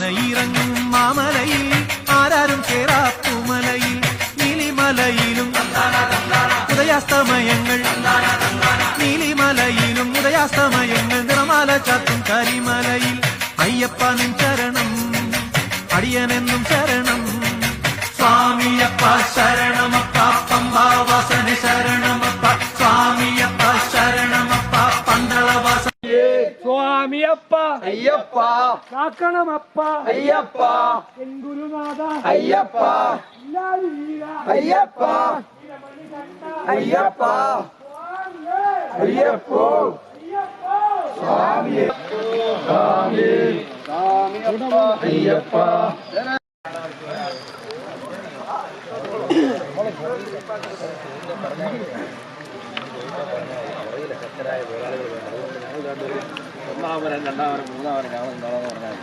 ആനയിറങ്ങും മാമലയിൽ ആരാരും കേറാപ്പുമലയിൽ നീലിമലയിലും ഉദയാസ്തമയങ്ങൾ നീലിമലയിലും ഉദയാസ്തമയങ്ങൾ നിറമാല ചാത്തും കരിമലയിൽ അയ്യപ്പ നിൻ ശരണം അടിയനെന്നും ശരണം സ്വാമിയപ്പ ശരണമപ്പ പമ്പാവാസന ശരണമപ്പ സ്വാമിയപ്പ ശരണമപ്പ പന്തളവാസ സ്വാമിയപ്പ അയ്യപ്പ കാക്കണമപ്പ അയ്യപ്പ എൻ ഗുരുനാഥ അയ്യപ്പ അയ്യപ്പ അയ്യപ്പ അയ്യപ്പോ സ്വാമി സ്വാമി സ്വാമിയപ്പ അയ്യപ്പ ഒന്നാമരം രണ്ടാമരം മൂന്നാമരം ഞാൻ എന്താണെന്ന് പറഞ്ഞാൽ